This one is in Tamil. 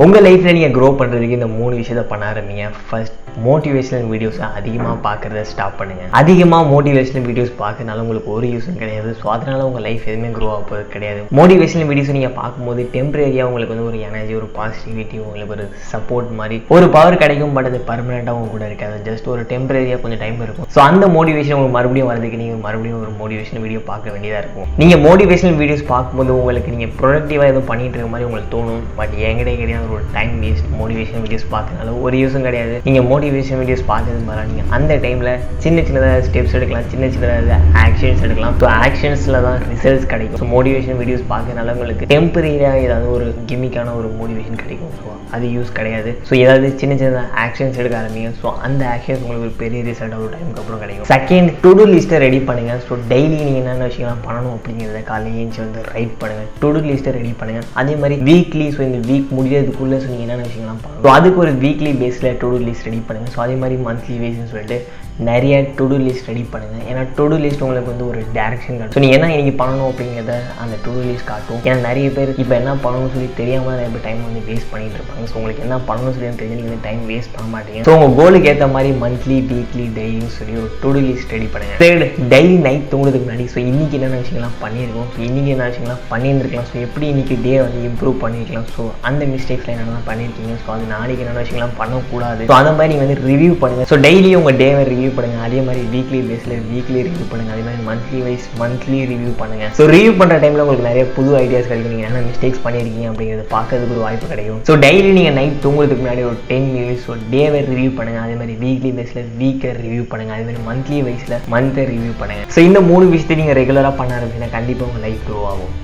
உங்கள் லைஃப்பில் நீங்கள் க்ரோ பண்ணுறதுக்கு இந்த 3 விஷயத்தை பண்ண ஆரம்பிங்க. ஃபர்ஸ்ட், மோட்டிவேஷனல் வீடியோஸை அதிகமாக பார்க்குறத ஸ்டாப் பண்ணுங்கள். அதிகமாக மோட்டிவேஷனல் வீடியோஸ் பார்க்கறதுனால உங்களுக்கு ஒரு யூஸும் கிடையாது. ஸோ அதனால் உங்கள் லைஃப் எதுவுமே க்ரோ ஆக போகிறது கிடையாது. மோட்டிவேஷனல் வீடியோஸை நீங்கள் பார்க்கும்போது டெம்பரரியாக உங்களுக்கு வந்து ஒரு எனர்ஜி, ஒரு பாசிட்டிவிட்டி, உங்களுக்கு ஒரு சப்போர்ட் மாதிரி ஒரு பவர் கிடைக்கும். பட் அது பர்மனெண்ட்டாக உங்க கூட இருக்காது. ஜஸ்ட் ஒரு டெம்பரரியாக கொஞ்சம் டைம் இருக்கும். ஸோ அந்த மோட்டிவேஷன் உங்களுக்கு மறுபடியும் வரதுக்கு நீங்கள் மறுபடியும் ஒரு மோட்டிவேஷனல் வீடியோ பார்க்க வேண்டியதாக இருக்கும். நீங்கள் மோட்டிவேஷனல் வீடியோஸ் பார்க்கும்போது உங்களுக்கு நீங்கள் ப்ரொடக்டிவாக எதுவும் பண்ணிட்டு இருக்க மாதிரி உங்களுக்கு தோணும். பட் என்கிட்ட கிடையாது ஒரு டைம் வேஸ்ட். மோட்டிவேஷன் வீடியோஸ் பார்க்கறதுனால ஒரு யூஸும் கிடையாது. நீங்கள் மோட்டிவேஷன் வீடியோஸ் பார்த்தது மாதிரி நீங்கள் அந்த டைமில் சின்னதாக ஸ்டெப்ஸ் எடுக்கலாம், சின்னதாக ஆக்ஷன்ஸ் எடுக்கலாம். ஸோ ஆக்ஷன்ஸில் தான் ரிசல்ட்ஸ் கிடைக்கும். ஸோ மோட்டிவேஷன் வீடியோஸ் பார்க்கறதுனால உங்களுக்கு டெம்பரரியாக ஏதாவது ஒரு கிமிக்கான ஒரு மோட்டிவேஷன் கிடைக்கும். ஸோ அது யூஸ் கிடையாது. ஸோ ஏதாவது சின்னதாக ஆக்ஷன்ஸ் எடுக்க ஆரம்பிங்க. ஸோ அந்த ஆக்ஷன்ஸ் உங்களுக்கு ஒரு பெரிய ரிசல்ட் ஒரு டைமுக்கு அப்புறம் கிடைக்கும். செகண்ட், டு டூ லிஸ்ட்டை ரெடி பண்ணுங்கள். ஸோ டெய்லி நீங்கள் என்னென்ன விஷயங்கள்லாம் பண்ணணும் அப்படிங்கிறத காலையில் ஏஞ்சி வந்து ரைட் பண்ணுங்கள். டு டூ லிஸ்ட்டை ரெடி பண்ணுங்கள். அதே மாதிரி வீக்லி, ஸோ இந்த வீக் முடியறதுக்குள்ளே ஸோ நீங்கள் என்னென்ன விஷயங்கள்லாம் பண்ணணும், ஸோ அதுக்கு ஒரு வீக்லி பேஸில் டு டூ லிஸ்ட் ரெடி பண்ணுங்கள். ஸோ அதே மாதிரி மந்த்லி பேஸ்ன்னு சொல்லிட்டு நிறைய டு டூ லிஸ்ட் ரெடி பண்ணுங்கள். ஏன்னா டு டூ லிஸ்ட் உங்களுக்கு வந்து ஒரு டேரக்ஷன் காட்டும். ஸோ நீங்கள் என்ன இன்றைக்கி பண்ணணும் அப்படிங்கிறத அந்த டு டூ லிஸ்ட் காட்டும். ஏன்னா நிறைய பேர் இப்போ என்ன பண்ணணும்னு சொல்லி தெரியாமல் நிறைய பேர் டைம் வந்து வேஸ்ட் பண்ணிட்டு இருப்பாங்க. ஸோ உங்களுக்கு என்ன பண்ணணும்னு சொல்லி தெரிஞ்சு நீங்கள் டைம் வேஸ்ட் பண்ண மாட்டீங்க. ஸோ உங்கள் கோலுக்கு ஏற்ற மாதிரி மந்த்லி, வீக்லி, டெய்லின்னு சொல்லி ஒரு டு டூ லிஸ்ட் ரெடி பண்ணுங்கள். தேர்ட், டெய்லி நைட் தூங்குறதுக்கு முன்னாடி ஸோ இன்றைக்கி என்னென்ன விஷயங்கள்லாம் பண்ணியிருக்கோம், ஸோ இன்றைக்கி என்ன விஷயங்கள்லாம் பண்ணியிருந்துருக்கலாம், ஸோ எப்படி இன்றைக்கி டே வந்து இம்ப்ரூவ் பண்ணியிருக்கலாம், ஸோ அந்த மிஸ்டேக்ஸில் என்னென்ன பண்ணியிருக்கீங்க, ஸோ அது நாளைக்கு என்னென்ன விஷயங்கள்லாம் பண்ணக்கூடாது, ஸோ அந்த மாதிரி நீங்கள் வந்து ரிவ்யூ பண்ணுங்கள். ஸோ டெய்லி உங்கள் டேவை ரிவ்யூ பண்ணுங்கள். அதே மாதிரி வீக்லி பேஸில் வீக்லி ரிவ்யூ பண்ணுங்கள். அதே மாதிரி மந்த்லி வைஸ் மந்த்லி ரிவ்யூ பண்ணுங்கள். ஸோ ரிவ்யூ பண்ணுற டைமில் உங்களுக்கு நிறைய புது ஐடியாஸ் கிடைக்கும். நீங்கள் என்ன மிஸ்டேக்ஸ் பண்ணியிருக்கீங்க அப்படிங்கிறத பார்க்கறதுக்கு ஒரு வாய்ப்பு கிடைக்கும். ஸோ டெய்லி நீங்கள் நைட் தூங்குறதுக்கு முன்னாடி ஒரு 10 மினிட்ஸ் ஸோ டேவை ரிவ்யூ பண்ணுங்கள். அதே மாதிரி வீக்லி பேஸில் வீக்கை ரிவ்யூ பண்ணுங்கள். அதே மாதிரி மந்த்லி வைஸில் மந்த்தை ரிவ்யூ பண்ணுங்கள். ஸோ இந்த 3 விஷயத்தை நீங்கள் ரெகுலராக பண்ண ஆரம்பிச்சிங்கன்னா கண்டிப்பாக உங்கள் லைஃப் க்ரோ ஆகும்.